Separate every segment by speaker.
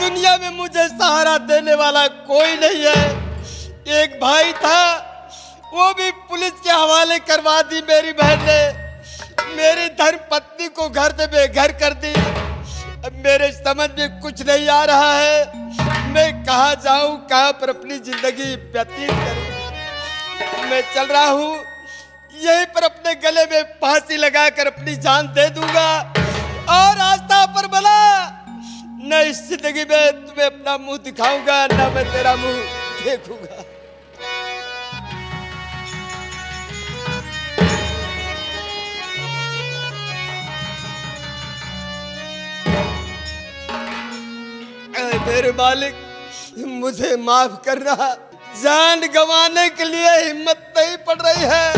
Speaker 1: दुनिया में मुझे सहारा देने वाला कोई नहीं है। एक भाई था, वो भी पुलिस के हवाले करवा दी मेरी बहन ने। मेरी धर्म पत्नी को घर से बेघर कर दी। अब मेरे समझ में कुछ नहीं आ रहा है, मैं कहाँ जाऊँ, कहाँ पर अपनी जिंदगी व्यतीत करूँ। मैं चल रहा हूँ, यहीं पर अपने गले में फांसी लगाकर अपनी जान दे दूंगा और रास्ता पर बना। न इस जिंदगी में तुम्हें अपना मुंह दिखाऊंगा, न मैं तेरा मुंह देखूंगा। मेरे मालिक, मुझे माफ करना। जान गंवाने के लिए हिम्मत नहीं पड़ रही है,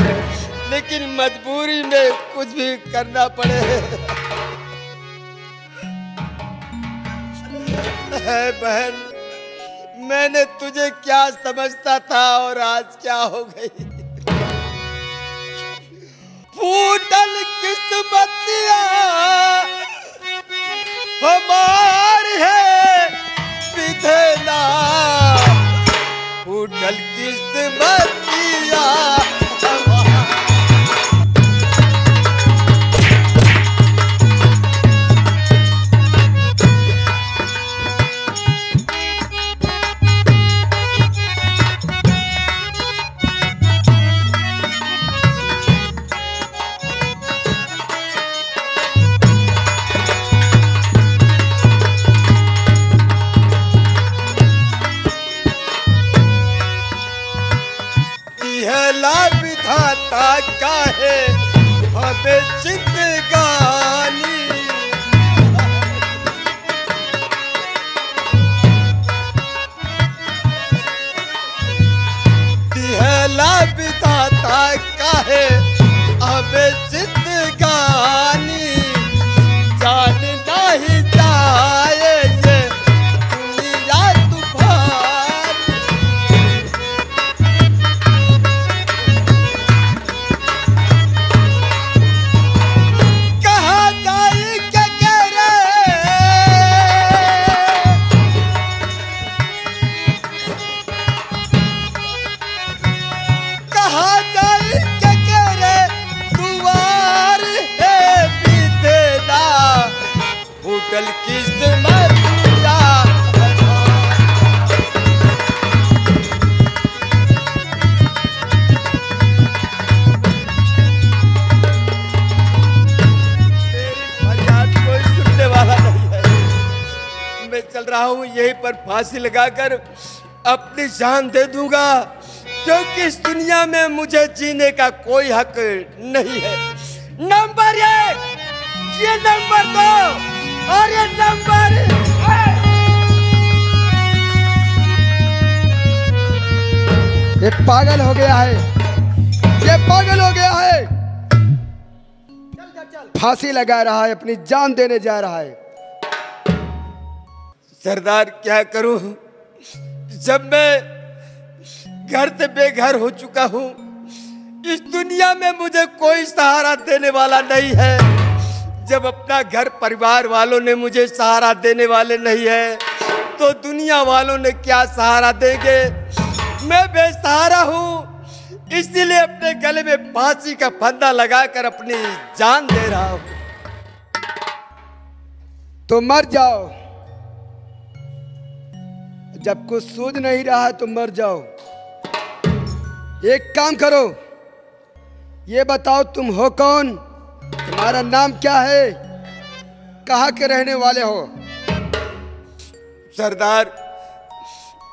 Speaker 1: लेकिन मजबूरी में कुछ भी करना पड़े। है बहन, मैंने तुझे क्या समझता था और आज क्या हो गई। फूटल किस्मतिया हमारी है विधना, फूटल किस्मतिया। विधाता का है हमें जिंदगानी, दिहला विधाता का है हमें जिंदगानी। जानना ही जाए ये दुनिया तूफान, फूटल किस्मतिया। मेरी फरियाद कोई सुनने वाला नहीं है। मैं चल रहा हूँ, यहीं पर फांसी लगाकर अपनी जान दे दूंगा, क्योंकि इस दुनिया में मुझे जीने का कोई हक नहीं है। नंबर 1, ये नंबर 2 और ये नंबर
Speaker 2: ये पागल हो गया है, ये पागल हो गया है। फांसी लगा रहा है, अपनी जान देने जा रहा है।
Speaker 1: सरदार, क्या करूं, जब मैं घर से बेघर हो चुका हूं, इस दुनिया में मुझे कोई सहारा देने वाला नहीं है। जब अपना घर परिवार वालों ने मुझे सहारा देने वाले नहीं है, तो दुनिया वालों ने क्या सहारा देंगे। मैं बेसहारा हूँ, इसीलिए अपने गले में फांसी का फंदा लगाकर अपनी जान दे रहा हूँ।
Speaker 2: तो मर जाओ, जब कुछ सूझ नहीं रहा है तो मर जाओ। एक काम करो, ये बताओ तुम हो कौन, तुम्हारा नाम क्या है, कहाँ के रहने वाले हो।
Speaker 1: सरदार,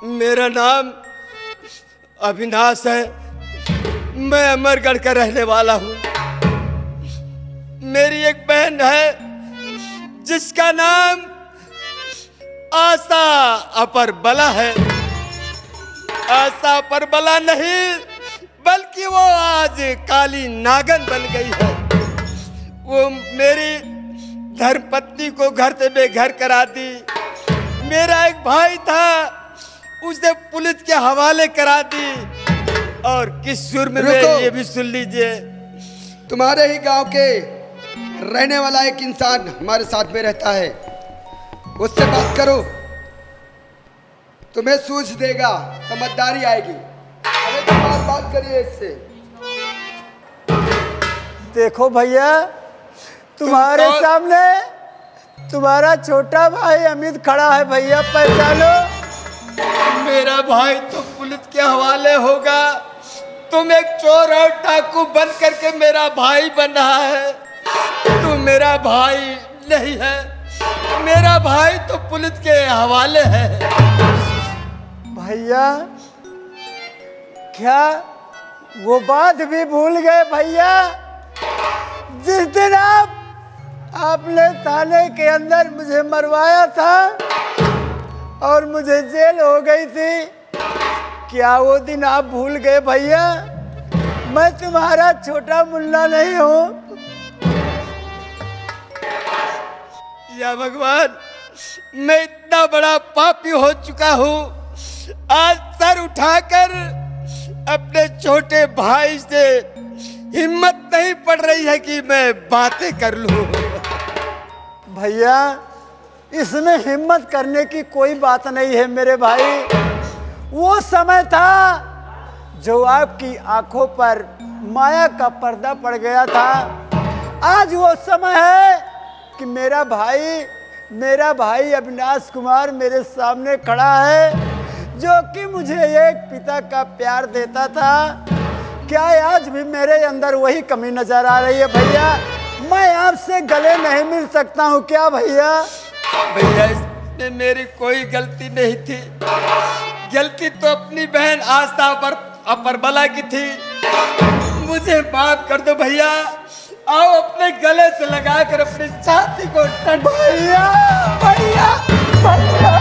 Speaker 1: मेरा नाम अविनाश है, मैं अमरगढ़ का रहने वाला हूँ। मेरी एक बहन है जिसका नाम आशा अपरबला है। आशा अपरबला नहीं, बल्कि वो आज काली नागन बन गई है। वो मेरी धर्मपत्नी को घर से बेघर करा दी। मेरा एक भाई था, उसे पुलिस के हवाले करा दी। और किस जुर्म में, ये भी सुन लीजिए।
Speaker 2: तुम्हारे ही गांव के रहने वाला एक इंसान हमारे साथ में रहता है, उससे बात करो। तुम्हें सूझ देगा, समझदारी आएगी। अरे तुम बात करिए इससे।
Speaker 3: देखो भैया, तुम्हारे सामने तुम्हारा छोटा भाई अमित खड़ा है भैया, पहचानो।
Speaker 1: मेरा भाई तो पुलिस के हवाले होगा। तुम एक चोर और डाकू बन करके मेरा भाई बना है। तू मेरा भाई नहीं है, मेरा भाई तो पुलिस के हवाले है।
Speaker 3: भैया क्या वो बात भी भूल गए भैया, जिस दिन आपने थाने के अंदर मुझे मरवाया था और मुझे जेल हो गई थी? क्या वो दिन आप भूल गए भैया? मैं तुम्हारा छोटा मुन्ना नहीं हूँ।
Speaker 1: या भगवान, मैं इतना बड़ा पापी हो चुका हूँ। आज सर उठाकर अपने छोटे भाई से हिम्मत नहीं पड़ रही है कि मैं बातें कर लूं।
Speaker 3: भैया इसमें हिम्मत करने की कोई बात नहीं है मेरे भाई। वो समय था जो आपकी आंखों पर माया का पर्दा पड़ गया था। आज वो समय है कि मेरा भाई अविनाश कुमार मेरे सामने खड़ा है, जो कि मुझे एक पिता का प्यार देता था। क्या आज भी मेरे अंदर वही कमी नजर आ रही है भैया? मैं आपसे गले नहीं मिल सकता हूँ क्या भैया?
Speaker 1: भैया इसमें मेरी कोई गलती नहीं थी। गलती तो अपनी बहन आस्था अपरबला की थी। मुझे माफ कर दो भैया। आओ अपने गले से लगाकर अपनी छाती को भैया भैया भैया।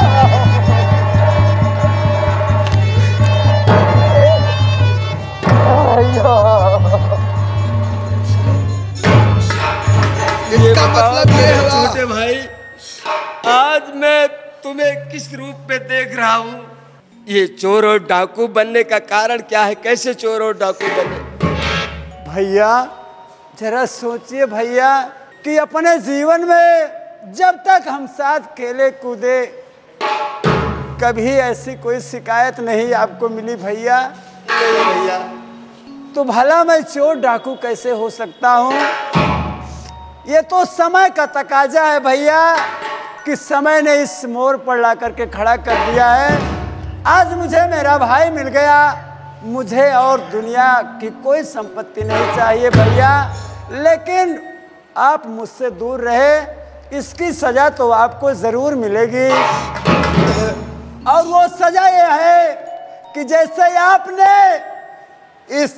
Speaker 2: इसका मतलब ये हुआ
Speaker 1: छोटे भाई, आज मैं तुम्हें किस रूप में देख रहा हूँ। ये चोर और डाकू बनने का कारण क्या है? कैसे चोर और डाकू बने?
Speaker 3: भैया जरा सोचिए भैया कि अपने जीवन में जब तक हम साथ खेले कूदे कभी ऐसी कोई शिकायत नहीं आपको मिली भैया।
Speaker 1: नहीं भैया।
Speaker 3: तो भला मैं चोर डाकू कैसे हो सकता हूँ? ये तो समय का तकाजा है भैया कि समय ने इस मोड़ पर ला करके खड़ा कर दिया है। आज मुझे मेरा भाई मिल गया, मुझे और दुनिया की कोई संपत्ति नहीं चाहिए भैया। लेकिन आप मुझसे दूर रहे, इसकी सजा तो आपको जरूर मिलेगी। और वो सजा ये है कि जैसे आपने इस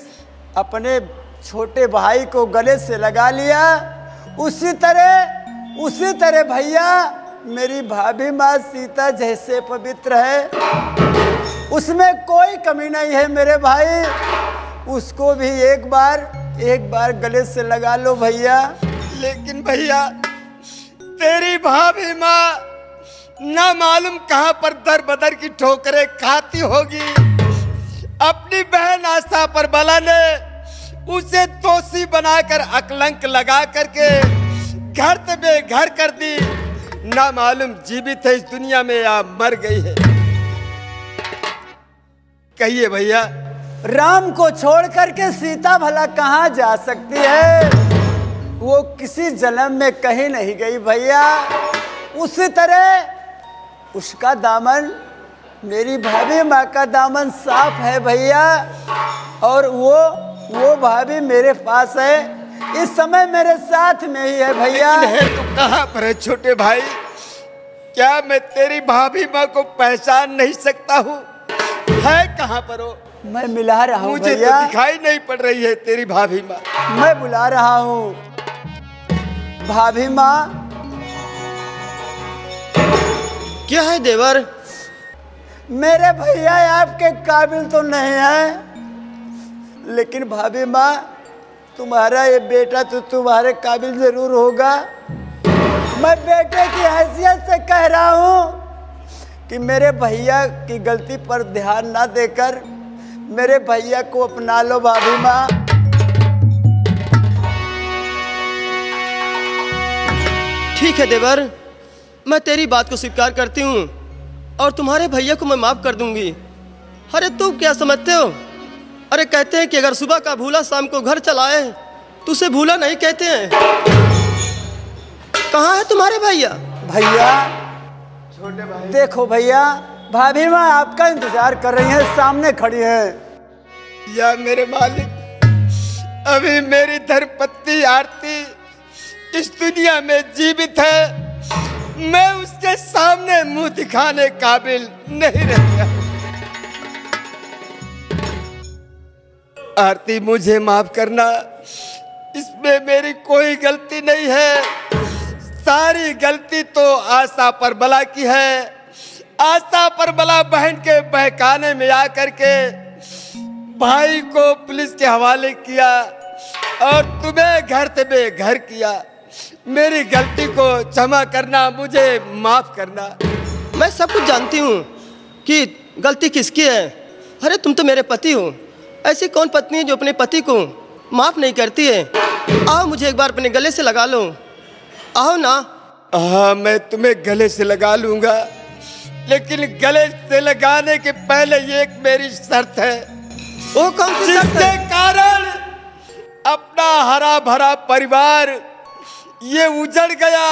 Speaker 3: अपने छोटे भाई को गले से लगा लिया, उसी तरह भैया मेरी भाभी माँ सीता जैसे पवित्र है, उसमें कोई कमी नहीं है मेरे भाई। उसको भी एक बार गले से लगा लो भैया।
Speaker 1: लेकिन भैया तेरी भाभी माँ ना मालूम कहाँ पर दर बदर की ठोकरें खाती होगी। अपनी बहन आस्था पर बला ने उसे दोषी बनाकर अकलंक लगा करके घर से बेघर कर दी। ना मालूम जीवित है इस दुनिया में या मर गई है। कहिए भैया।
Speaker 3: राम को छोड़ करके सीता भला कहाँ जा सकती है? वो किसी जन्म में कहीं नहीं गई भैया। उसी तरह उसका दामन, मेरी भाभी माँ का दामन साफ है भैया। और वो भाभी मेरे पास है, इस समय मेरे साथ में ही है भैया।
Speaker 1: है तो कहाँ पर है छोटे भाई? क्या मैं तेरी भाभी माँ को पहचान नहीं सकता हूँ? है कहाँ पर हो?
Speaker 3: मैं मिला रहा हूँ
Speaker 1: मुझे
Speaker 3: भैया।
Speaker 1: तो दिखाई नहीं पड़ रही है तेरी भाभी माँ।
Speaker 3: मैं बुला रहा हूँ भाभी माँ।
Speaker 1: क्या है देवर?
Speaker 3: मेरे भैया आपके काबिल तो नहीं है, लेकिन भाभी माँ तुम्हारा ये बेटा तो तुम्हारे काबिल जरूर होगा। मैं बेटे की हैसियत से कह रहा हूँ कि मेरे भैया की गलती पर ध्यान ना देकर मेरे भैया को अपना लो भाभी माँ।
Speaker 4: ठीक है देवर, मैं तेरी बात को स्वीकार करती हूँ, और तुम्हारे भैया को मैं माफ कर दूंगी। अरे तुम क्या समझते हो? अरे कहते हैं कि अगर सुबह का भूला शाम को घर चलाए तो उसे भूला नहीं कहते हैं। कहाँ है तुम्हारे भैया?
Speaker 3: भैया
Speaker 2: छोटे भाई,
Speaker 3: देखो भैया, भाभी माँ आपका इंतजार कर रही है, सामने खड़ी है।
Speaker 1: या मेरे मालिक, अभी मेरी धर्मपत्नी आरती इस दुनिया में जीवित है। मैं उसके सामने मुंह दिखाने काबिल नहीं रह गया। आरती, मुझे माफ करना, इसमें मेरी कोई गलती नहीं है। सारी गलती तो आशा परबला की है। आशा परबला बहन के बहकाने में आकर के भाई को पुलिस के हवाले किया और तुम्हें घर से बेघर किया। मेरी गलती को क्षमा करना, मुझे माफ करना।
Speaker 4: मैं सब कुछ जानती हूँ कि गलती किसकी है। अरे तुम तो मेरे पति हो। ऐसी कौन पत्नी है जो अपने पति को माफ नहीं करती है? आओ मुझे एक बार अपने गले से लगा लो, आओ ना।
Speaker 1: हाँ, मैं तुम्हें गले से लगा लूंगा, लेकिन गले से लगाने के पहले ये एक मेरी शर्त है।
Speaker 4: वो कौन सी शर्त
Speaker 1: जिसके
Speaker 4: है?
Speaker 1: कारण अपना हरा भरा परिवार ये उजड़ गया।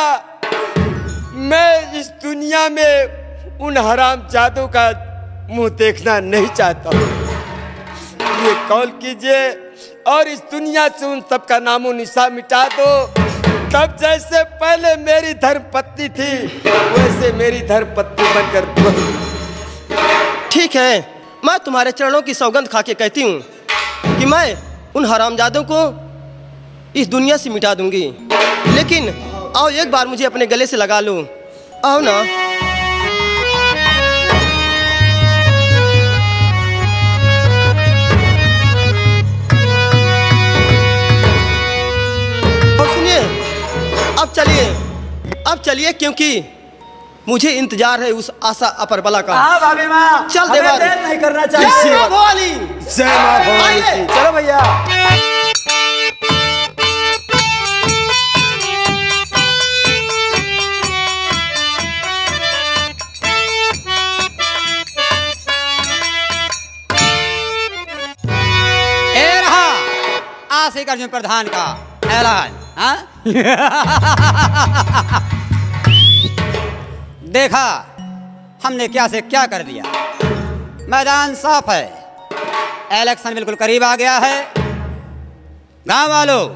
Speaker 1: मैं इस दुनिया में उन हरामजादों का मुंह देखना नहीं चाहता हूँ। ये कॉल कीजिए और इस दुनिया से उन सबका नामो निशा मिटा दो। तब जैसे पहले मेरी धर्मपत्नी थी, वैसे मेरी धर्मपत्नी बनकर दो।
Speaker 4: ठीक है, मैं तुम्हारे चरणों की सौगंध खा के कहती हूँ कि मैं उन हरामजादों को इस दुनिया से मिटा दूंगी। लेकिन आओ एक बार मुझे अपने गले से लगा लो, आओ ना। और सुनिए, अब चलिए क्योंकि मुझे इंतजार है उस आशा अपरबला का।
Speaker 3: हाँ भाभी माँ,
Speaker 4: चल
Speaker 3: हमें
Speaker 4: देवर।
Speaker 3: देर नहीं करना
Speaker 4: जय
Speaker 3: चाहिए।
Speaker 4: माँ भवानी।
Speaker 1: जय माँ भवानी
Speaker 4: आइए।
Speaker 1: की।
Speaker 3: चलो भैया।
Speaker 5: ए रहा आशिक अर्जुन प्रधान का ऐलान। हाँ? देखा हमने क्या से क्या कर दिया। मैदान साफ है, इलेक्शन बिल्कुल करीब आ गया है। गांव वालों,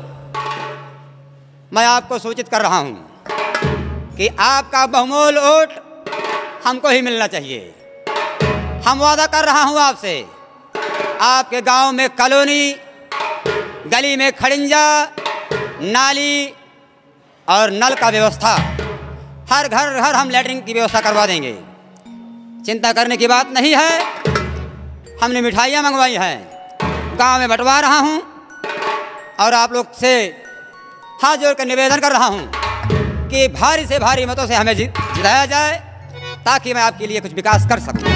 Speaker 5: मैं आपको सूचित कर रहा हूं कि आपका बहुमूल्य वोट हमको ही मिलना चाहिए। हम वादा कर रहा हूं आपसे, आपके गांव में कॉलोनी, गली में खड़िंजा, नाली और नल का व्यवस्था, हर घर घर हम लैट्रिन की व्यवस्था करवा देंगे। चिंता करने की बात नहीं है। हमने मिठाइयाँ मंगवाई हैं, गांव में बंटवा रहा हूं और आप लोग से हाथ जोड़कर निवेदन कर रहा हूं कि भारी से भारी मतों से हमें जिताया जाए, ताकि मैं आपके लिए कुछ विकास कर सकूं।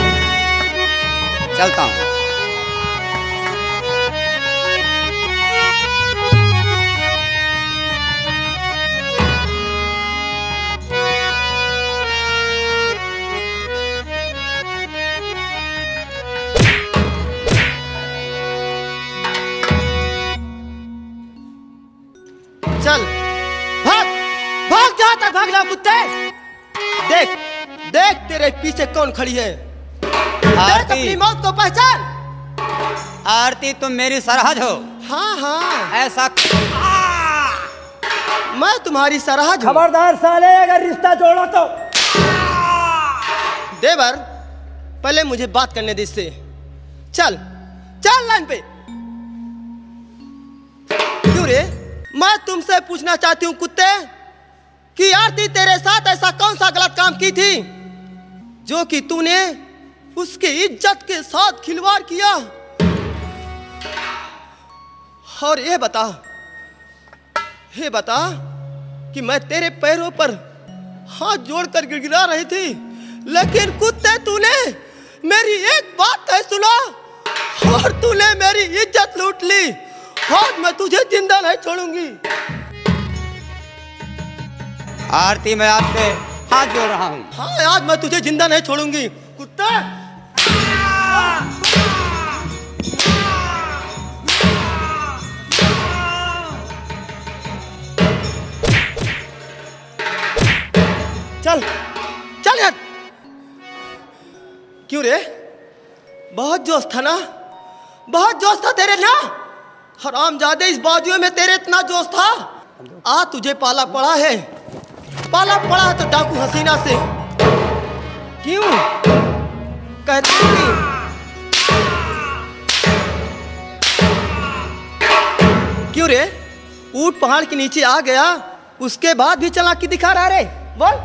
Speaker 5: चलता हूं।
Speaker 4: चल भाग, भाग जहां तक भागना कुत्ते। देख देख तेरे पीछे कौन खड़ी है। देख
Speaker 5: आरती,
Speaker 4: अपनी मौत को पहचान।
Speaker 5: आरती तुम मेरी सरहद हो।
Speaker 4: हाँ हाँ,
Speaker 5: ऐसा
Speaker 4: मैं तुम्हारी सरहद हूं।
Speaker 3: खबरदार साले, अगर रिश्ता जोड़ो तो।
Speaker 4: देवर, पहले मुझे बात करने दे इससे। चल चल लाइन पे। क्यों रे? मैं तुमसे पूछना चाहती हूँ कुत्ते कि आरती तेरे साथ ऐसा कौन सा गलत काम की थी जो कि तूने उसकी इज्जत के साथ खिलवाड़ किया। और ये बता कि मैं तेरे पैरों पर हाथ जोड़कर गिड़गिड़ा रही थी, लेकिन कुत्ते तूने मेरी एक बात नहीं सुना और तूने मेरी इज्जत लूट ली। आज मैं तुझे जिंदा नहीं छोड़ूंगी।
Speaker 5: आरती, मैं आपके हाथ जोड़ रहा हूँ।
Speaker 4: हाँ, आज मैं तुझे जिंदा नहीं छोड़ूंगी कुत्ता। चल चल यार। क्यों रे? बहुत जोश था ना, बहुत जोश था तेरे ना। हरामजादे, इस बाजुए में तेरे इतना जोश था। आज तुझे पाला पड़ा है, पाला पड़ा है तो डाकू हसीना से। क्यों कहती थी? क्यों रे? ऊंट पहाड़ के नीचे आ गया, उसके बाद भी चालाकी दिखा रहा रे। बोल।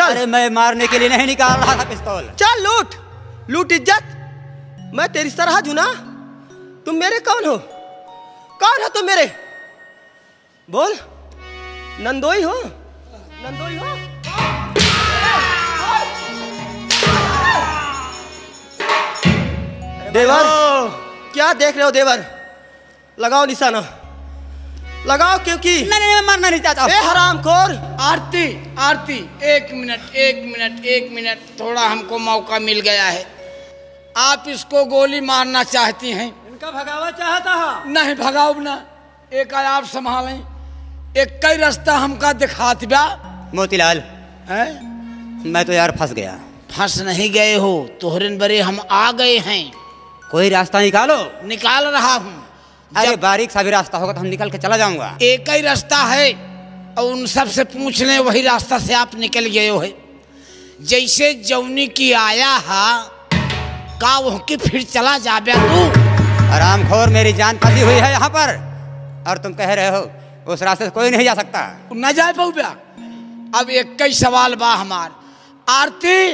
Speaker 5: अरे मैं मारने के लिए नहीं निकाल रहा था पिस्तौल।
Speaker 4: चल लूट, लूट इज्जत। मैं तेरी सरहद हूं ना, तुम मेरे कौन हो? कौन हो तुम मेरे? बोल। नंदोई हो? नंदोई हो? देवर, क्या देख रहे हो देवर? लगाओ निशाना, लगाओ, क्योंकि
Speaker 5: नहीं, मैं मारना नहीं चाहता।
Speaker 4: ए हरामखोर।
Speaker 6: आरती, आरती, एक मिनट, एक मिनट, एक मिनट, थोड़ा हमको मौका मिल गया है। आप इसको गोली मारना चाहती हैं?
Speaker 3: इनका भगावा चाहता है।
Speaker 6: नहीं भगाओ ना, एक आप संभालें, एक कई रास्ता हमका दिखा दिया।
Speaker 5: मोतीलाल,
Speaker 6: हैं?
Speaker 5: मैं तो यार फंस गया।
Speaker 6: फंस नहीं गए हो, तोहरन बरे हम आ गए हैं।
Speaker 5: कोई रास्ता निकालो।
Speaker 6: निकाल रहा हूँ।
Speaker 5: अरे बारीक सा भी रास्ता होगा तो हम निकल के चला जाऊंगा।
Speaker 6: एक ही रास्ता है और उन सब से पूछ लें, वही रास्ता से आप निकल गए हो है। जैसे जौनी की आया है का वो कि फिर चला जाबे तू।
Speaker 5: हरामखोर, मेरी जान फंसी हुई है यहाँ पर और तुम कह रहे हो उस रास्ते से कोई नहीं जा सकता।
Speaker 6: न जा पाऊ बया। अब एक ही सवाल बा हमार। आरती,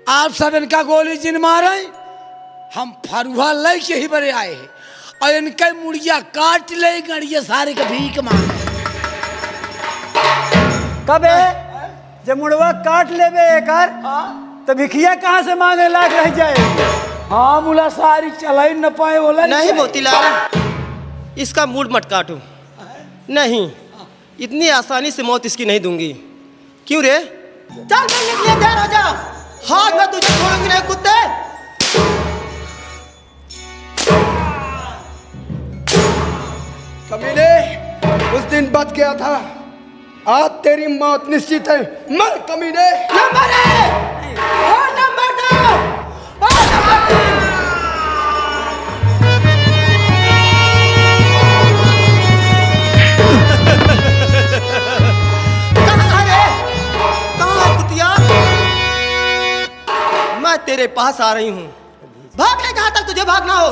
Speaker 6: आप सब इनका गोली जिन मारे, हम फरुहा ले के ही बड़े आए हैं और इनके मुड़िया काट ले गड़िया सारे का भीख मांगे।
Speaker 3: कब है जब मुड़वा काट लेबे एकर तो भिखिया कहाँ से मांगे लाग रह जाए।
Speaker 6: हाँ मुला सारी चला ही न पाए बोला।
Speaker 4: नहीं मोतीलाल, इसका मूड मत काटो। नहीं, इतनी आसानी से मौत इसकी नहीं दूंगी। क्यों रे? चल मिलने के लिए तैयार हो जा। हाँ, मैं तुझे छोड़ूंगी नहीं कुत्ते।
Speaker 2: कमीने, उस दिन बच गया था, आज तेरी मौत निश्चित है। मर कमीने।
Speaker 4: नंबर है, और नंबर दो, और नंबर तीन। कहाँ है? कहाँ है कुतिया? मैं तेरे पास आ रही हूँ। भाग ले जहाँ तक तुझे भागना हो,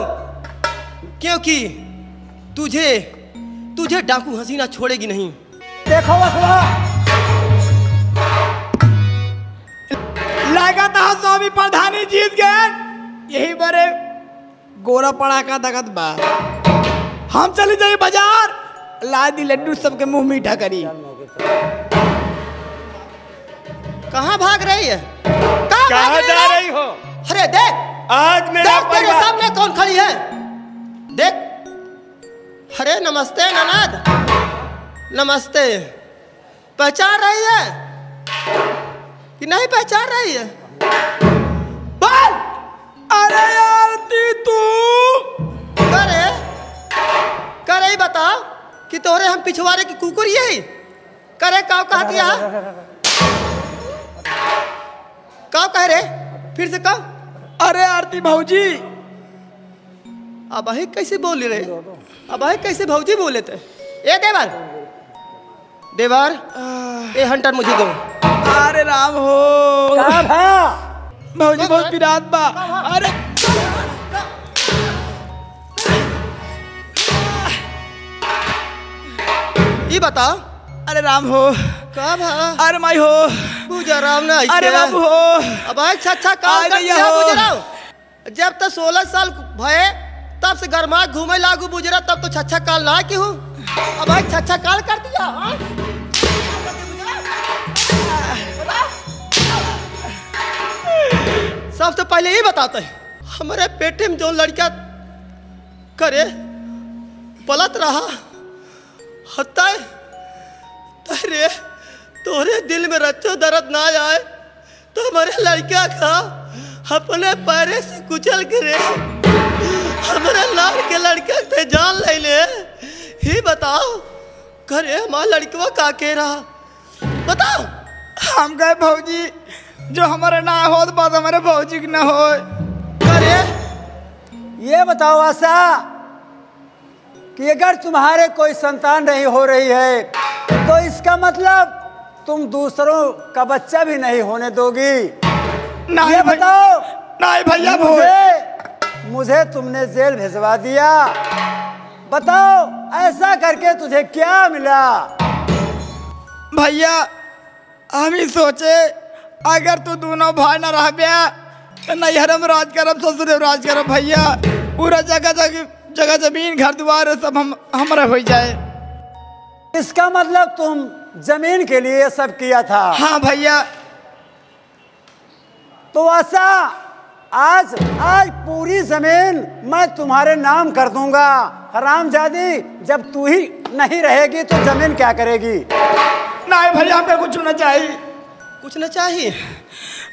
Speaker 4: क्योंकि तुझे डाकू हसीना छोड़ेगी नहीं।
Speaker 3: देखो वसवा,
Speaker 6: लगा था स्वामी प्रधानी जीत गए। यही बड़े गोरा पड़ा का दगत बा। हम चले जाए बाजार, लादी लड्डू सबके मुंह मीठा करी।
Speaker 4: कहाँ भाग रही है?
Speaker 1: कहाँ जा रही हो?
Speaker 4: अरे देख,
Speaker 1: आज मेरा
Speaker 4: देख तेरे सामने कौन खड़ी है। देख। अरे नमस्ते ननद, नमस्ते। पहचान रही है कि नहीं पहचान रही है? बोल।
Speaker 6: अरे यार तू
Speaker 4: करे ही बताओ कि तोरे हम पिछवाड़े की कुकुर यही करे। काव कहा दिया? काव कह रे? फिर से कहो।
Speaker 6: अरे आरती भौजी,
Speaker 4: अब अही कैसे बोल रहे? अब अही कैसे भौजी बोले थे? ए देवर, देवर, ए हंटर मुझे दो।
Speaker 6: अरे राम हो।
Speaker 3: कहाँ भा?
Speaker 6: भौजी बहुत पिरात बा। अरे
Speaker 4: ये बताओ।
Speaker 6: अरे राम हो।
Speaker 4: कब है?
Speaker 6: अरे माई हो।
Speaker 4: पूजा राम ना।
Speaker 6: अरे बाबू हो।
Speaker 4: अब अच्छा काम कर दिया बुजराओ। जब तक 16 साल भये तब से गरमा घूमे लागू बुजरा, तब तो छच्छा काल ना की हूँ। अब भाई छच्छा काल कर दिया। सबसे पहले ये बताते हैं, हमारे पेटे में जो लड़का करे पलट रहा हत्ता तेरे तोरे दिल में रच्चो दर्द ना आए तो हमारे लड़का का अपने पैरे से कुचल गिरे हमारे लाल के लड़का से जान ले ले ही बताओ करे हमारा लड़कवा का के रहा बताओ।
Speaker 7: हम गए भौजी जो हमारे ना हो तो बात हमारे भौजी की ना हो।
Speaker 4: करे
Speaker 3: ये बताओ आशा कि अगर तुम्हारे कोई संतान नहीं हो रही है तो इसका मतलब तुम दूसरों का बच्चा भी नहीं होने दोगी।
Speaker 7: नहीं
Speaker 3: ये बताओ।
Speaker 7: नहीं भैया
Speaker 3: मुझे तुमने जेल भिजवा दिया, बताओ ऐसा करके तुझे क्या मिला?
Speaker 7: भैया हम ही सोचे अगर तू दोनों भाई न रह गया तो नैहर में राज करब ससुर राज करब भैया पूरा जगह जमीन घर द्वार सब हमारा हो जाए।
Speaker 3: इसका मतलब तुम जमीन के लिए सब किया था?
Speaker 7: हाँ भैया।
Speaker 3: तो ऐसा आज पूरी जमीन मैं तुम्हारे नाम कर दूंगा। हरामजादी जब तू ही नहीं रहेगी तो जमीन क्या करेगी?
Speaker 7: नहीं भैया हमें कुछ ना चाहिए।
Speaker 4: कुछ ना चाहिए?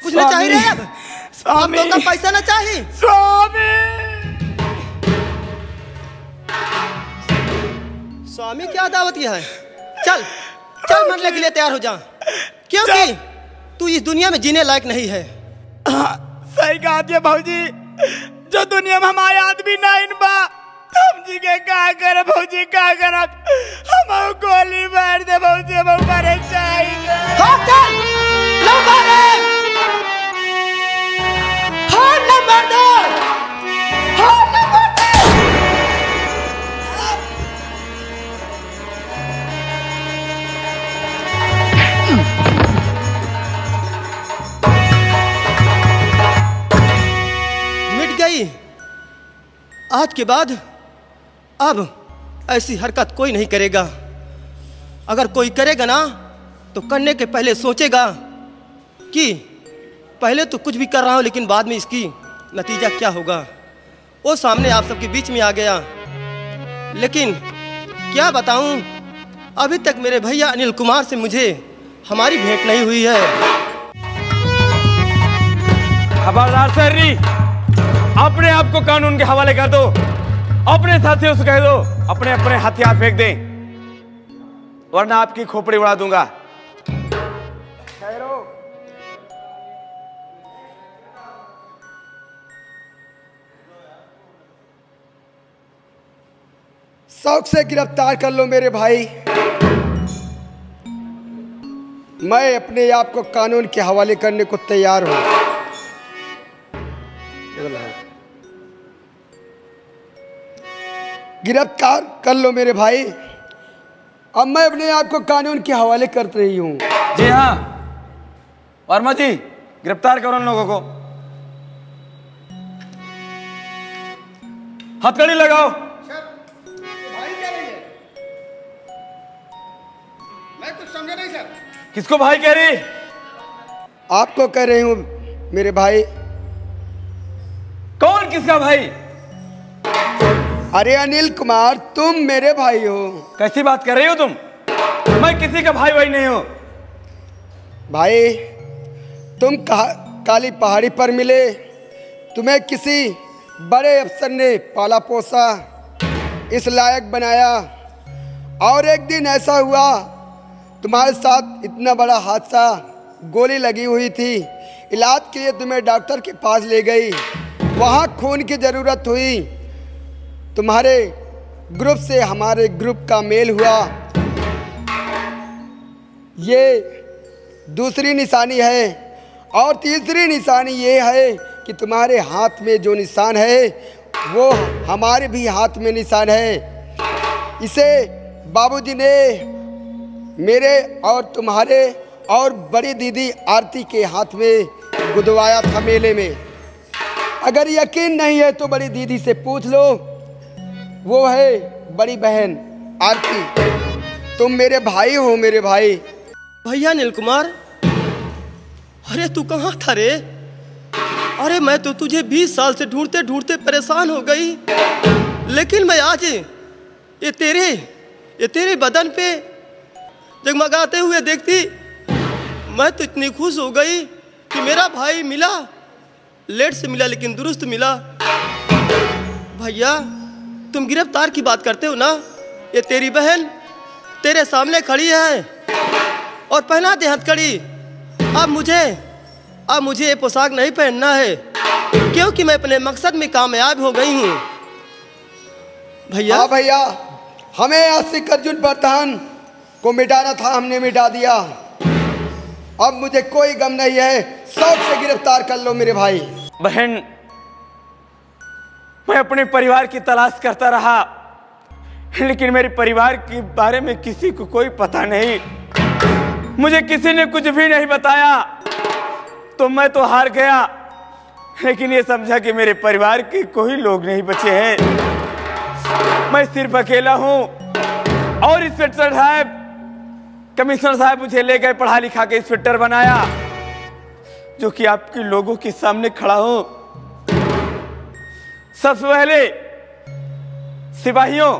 Speaker 4: कुछ ना चाहिए रे अब?
Speaker 7: स्वामी
Speaker 4: तो का पैसा ना चाहिए?
Speaker 7: स्वामी
Speaker 4: स्वामी क्या दावत किया है? चल चल मरने के लिए तैयार हो जा क्योंकि तू इस दुनिया में जीने लायक नहीं है।
Speaker 7: हाँ, सही कहा दिया भौजी जो दुनिया में हमारे आदमी नहीं बा हम जी के का करे भौजी का करब हम गोली मार दे भौजी हम मरे चाहिए।
Speaker 4: हाँ चल लो मारे हाँ न मार दो हाँ न मार दो। मिट गई। आज के बाद अब ऐसी हरकत कोई नहीं करेगा। अगर कोई करेगा ना तो करने के पहले सोचेगा कि पहले तो कुछ भी कर रहा हूँ लेकिन बाद में इसकी नतीजा क्या होगा। वो सामने आप सबके बीच में आ गया लेकिन क्या बताऊँ अभी तक मेरे भैया अनिल कुमार से मुझे हमारी भेंट नहीं हुई है।
Speaker 8: खबरदार सर अपने आप को कानून के हवाले कर दो, अपने साथियों से कह दो अपने अपने हथियार फेंक दें वरना आपकी खोपड़ी उड़ा दूंगा।
Speaker 2: शौक से गिरफ्तार कर लो मेरे भाई। मैं अपने आप को कानून के हवाले करने को तैयार हूं। गिरफ्तार कर लो मेरे भाई। अब मैं अपने आप को कानून के हवाले कर रही हूं।
Speaker 8: जी हाँ वर्मा जी गिरफ्तार करो उन लोगों को। हथकड़ी लगाओ।
Speaker 7: मैं कुछ समझा नहीं सर।
Speaker 8: किसको भाई कह रही?
Speaker 2: आपको कह रही हूं मेरे भाई।
Speaker 8: कौन किसका भाई?
Speaker 2: अरे अनिल कुमार तुम मेरे भाई हो।
Speaker 8: कैसी बात कर रही हो तुम? मैं किसी का भाई नहीं हूं।
Speaker 2: भाई तुम काली पहाड़ी पर मिले, तुम्हें किसी बड़े अफसर ने पाला पोसा इस लायक बनाया और एक दिन ऐसा हुआ तुम्हारे साथ इतना बड़ा हादसा, गोली लगी हुई थी, इलाज के लिए तुम्हें डॉक्टर के पास ले गई, वहाँ खून की ज़रूरत हुई, तुम्हारे ग्रुप से हमारे ग्रुप का मेल हुआ। ये दूसरी निशानी है और तीसरी निशानी ये है कि तुम्हारे हाथ में जो निशान है वो हमारे भी हाथ में निशान है। इसे बाबूजी ने मेरे और तुम्हारे और बड़ी दीदी आरती के हाथ में गुदवाया था मेले में। अगर यकीन नहीं है तो बड़ी दीदी से पूछ लो, वो है बड़ी बहन आरती। तुम मेरे भाई हो मेरे भाई।
Speaker 4: भैया अनिल कुमार अरे तू कहाँ था रे? अरे मैं तो तुझे 20 साल से ढूंढते ढूंढते परेशान हो गई लेकिन मैं आज ये तेरे बदन पे जगमगाते हुए देखती, मैं तो इतनी खुश हो गई कि मेरा भाई मिला। लेट से मिला लेकिन दुरुस्त मिला। भैया तुम गिरफ्तार की बात करते हो ना, ये तेरी बहन तेरे सामने खड़ी है और पहना दे हथकड़ी। अब मुझे ये पोशाक नहीं पहनना है, क्योंकि मैं अपने मकसद में कामयाब हो गई हूँ। भैया
Speaker 2: हाँ भैया, हमें आशिक अर्जुन प्रधान को मिटाना था, हमने मिटा दिया। अब मुझे कोई गम नहीं है, शौक से गिरफ्तार कर लो मेरे भाई।
Speaker 8: बहन, मैं अपने परिवार की तलाश करता रहा, लेकिन मेरे परिवार के बारे में किसी को कोई पता नहीं। मुझे किसी ने कुछ भी नहीं बताया, तो मैं तो हार गया। लेकिन ये समझा कि मेरे परिवार के कोई लोग नहीं बचे हैं, मैं सिर्फ अकेला हूं। और इंस्पेक्टर साहब, कमिश्नर साहब मुझे ले गए, पढ़ा लिखा के इंस्पेक्टर बनाया, जो कि आपके लोगों के सामने खड़ा हूं। सबसे पहले सिपाहियों,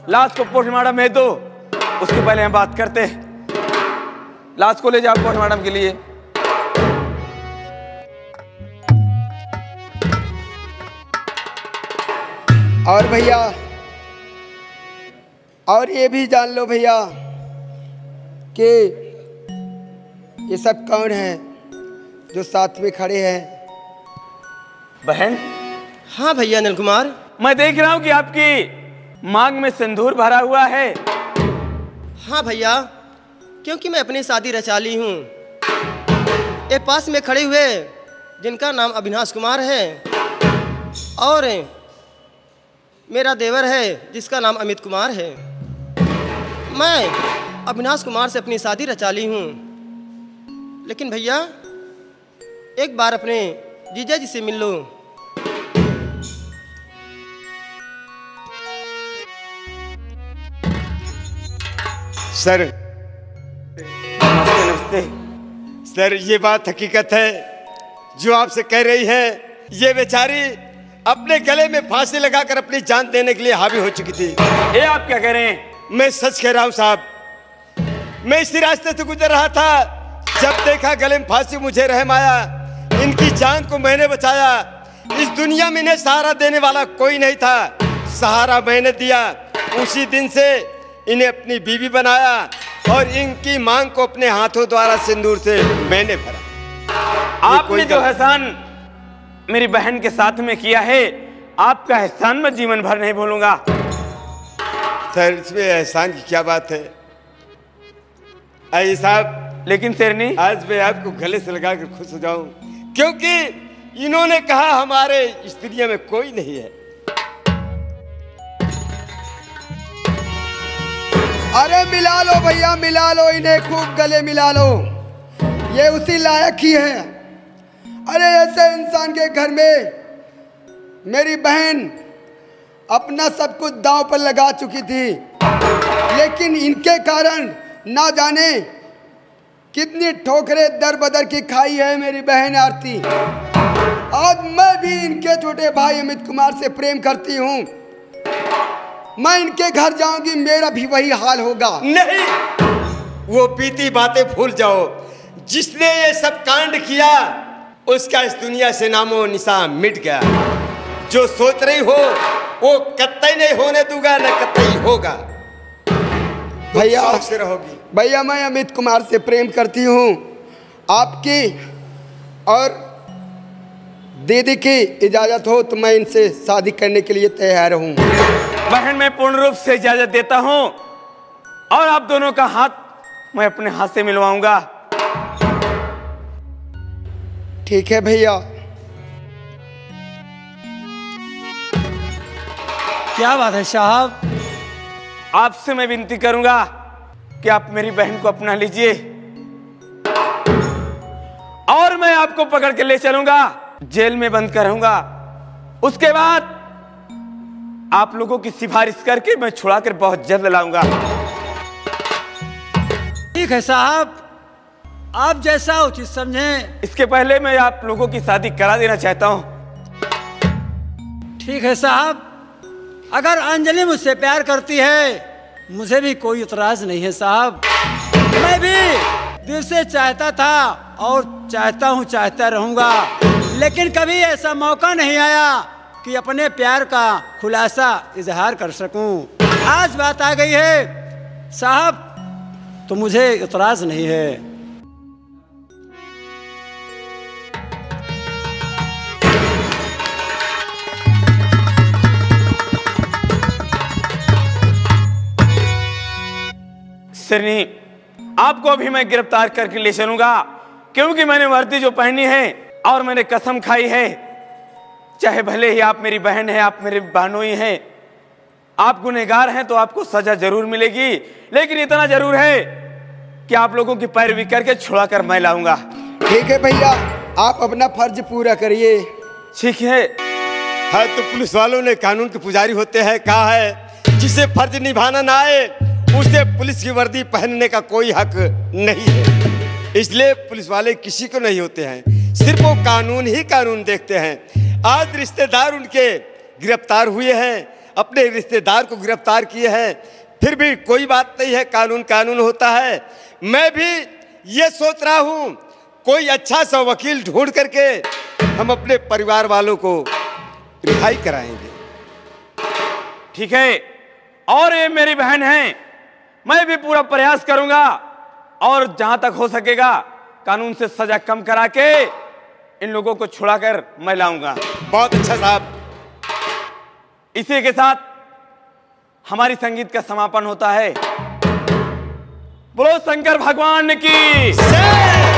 Speaker 8: लाश को पोस्टमार्टम में दो, उसके पहले हम बात करते हैं। लाश को ले जाओ पोस्टमार्टम के लिए।
Speaker 2: और भैया, और ये भी जान लो भैया कि ये सब कौन है जो साथ में खड़े हैं।
Speaker 8: बहन,
Speaker 4: हाँ भैया अनिल कुमार,
Speaker 8: मैं देख रहा हूं कि आपकी मांग में सिंदूर भरा हुआ है।
Speaker 4: हाँ भैया, क्योंकि मैं अपनी शादी रचा ली हूँ। ये पास में खड़े हुए जिनका नाम अविनाश कुमार है, और मेरा देवर है जिसका नाम अमित कुमार है। मैं अविनाश कुमार से अपनी शादी रचा ली हूँ। लेकिन भैया एक बार अपने जीजा जी से मिल लो।
Speaker 1: सर,
Speaker 8: नमस्ते नमस्ते।
Speaker 1: सर ये बात हकीकत है जो आपसे कह रही है। ये बेचारी अपने गले में फांसी लगाकर अपनी जान देने के लिए हावी हो चुकी थी।
Speaker 8: ये आप क्या कह रहे हैं?
Speaker 1: मैं सच कह रहा हूँ साहब। मैं इसी रास्ते से गुजर रहा था, जब देखा गले में फांसी, मुझे रहम आया। इनकी जान को मैंने बचाया। इस दुनिया में इन्हें सहारा देने वाला कोई नहीं था, सहारा मैंने दिया। उसी दिन से इन्हें अपनी बीवी बनाया और इनकी मांग को अपने हाथों द्वारा सिंदूर से मैंने भरा।
Speaker 8: आपने जो एहसान मेरी बहन के साथ में किया है, आपका एहसान मैं जीवन भर नहीं भूलूंगा।
Speaker 1: सर इसमें एहसान की क्या बात है? आइए साहब,
Speaker 8: लेकिन शेरनी,
Speaker 1: आज मैं आपको गले से लगाकर खुश हो जाऊं, क्योंकि इन्होंने कहा हमारे इस दुनिया में कोई नहीं है।
Speaker 2: अरे मिला लो भैया, मिला लो इन्हें, खूब गले मिला लो, ये उसी लायक ही है। अरे ऐसे इंसान के घर में मेरी बहन अपना सब कुछ दांव पर लगा चुकी थी, लेकिन इनके कारण ना जाने कितनी ठोकरें दर बदर की खाई है मेरी बहन आरती। आज मैं भी इनके छोटे भाई अमित कुमार से प्रेम करती हूँ। मैं इनके घर जाऊंगी, मेरा भी वही हाल होगा।
Speaker 1: नहीं, वो बीती बातें भूल जाओ। जिसने ये सब कांड किया उसका इस दुनिया से नामो निशान मिट गया। जो सोच रही हो वो कतई नहीं होने दूंगा, न कतई होगा।
Speaker 2: भैया
Speaker 1: शौक से रहोगी।
Speaker 2: भैया मैं अमित कुमार से प्रेम करती हूँ। आपकी और दीदी की इजाजत हो तो मैं इनसे शादी करने के लिए तैयार हूँ।
Speaker 8: बहन मैं पूर्ण रूप से इजाजत देता हूं, और आप दोनों का हाथ मैं अपने हाथ से मिलवाऊंगा।
Speaker 2: ठीक है भैया।
Speaker 3: क्या बात है साहब?
Speaker 8: आपसे मैं विनती करूंगा कि आप मेरी बहन को अपना लीजिए, और मैं आपको पकड़ के ले चलूंगा, जेल में बंद करूंगा। उसके बाद आप लोगों की सिफारिश करके मैं छुड़ाकर बहुत जल्द लाऊंगा।
Speaker 3: ठीक है साहब, आप जैसा उचित समझें।
Speaker 8: इसके पहले मैं आप लोगों की शादी करा देना चाहता हूं।
Speaker 3: ठीक है साहब, अगर अंजलि मुझसे प्यार करती है मुझे भी कोई इतराज नहीं है साहब। मैं भी दिल से चाहता था और चाहता हूँ, चाहता रहूँगा, लेकिन कभी ऐसा मौका नहीं आया कि अपने प्यार का खुलासा इजहार कर सकूं। आज बात आ गई है साहब तो मुझे इतराज नहीं है।
Speaker 8: सरनी, आपको अभी मैं गिरफ्तार करके ले चलूंगा, क्योंकि मैंने वर्दी जो पहनी है और मैंने कसम खाई है, चाहे भले ही आप मेरी बहन है, आप मेरे बहनोई हैं, आप गुनहगार हैं तो आपको सजा जरूर मिलेगी, लेकिन इतना जरूर है कि आप लोगों की पैरवी करके छुड़ा कर मैं लाऊंगा।
Speaker 2: ठीक है भैया, आप अपना फर्ज पूरा करिए।
Speaker 8: ठीक है।
Speaker 1: हाँ, तो पुलिस वालों ने कानून के पुजारी होते हैं कहा है, जिसे फर्ज निभाना ना आए उसे पुलिस की वर्दी पहनने का कोई हक नहीं है। इसलिए पुलिस वाले किसी को नहीं होते हैं, सिर्फ वो कानून ही कानून देखते हैं। आज रिश्तेदार उनके गिरफ्तार हुए हैं, अपने रिश्तेदार को गिरफ्तार किए हैं, फिर भी कोई बात नहीं है, कानून कानून होता है। मैं भी ये सोच रहा हूँ कोई अच्छा सा वकील ढूंढ करके हम अपने परिवार वालों को रिहाई कराएंगे।
Speaker 8: ठीक है, और ये मेरी बहन है, मैं भी पूरा प्रयास करूंगा और जहां तक हो सकेगा कानून से सजा कम करा के इन लोगों को छुड़ाकर मैं लाऊंगा।
Speaker 1: बहुत अच्छा साहब।
Speaker 8: इसी के साथ हमारी संगीत का समापन होता है। बोलो शंकर भगवान की जय।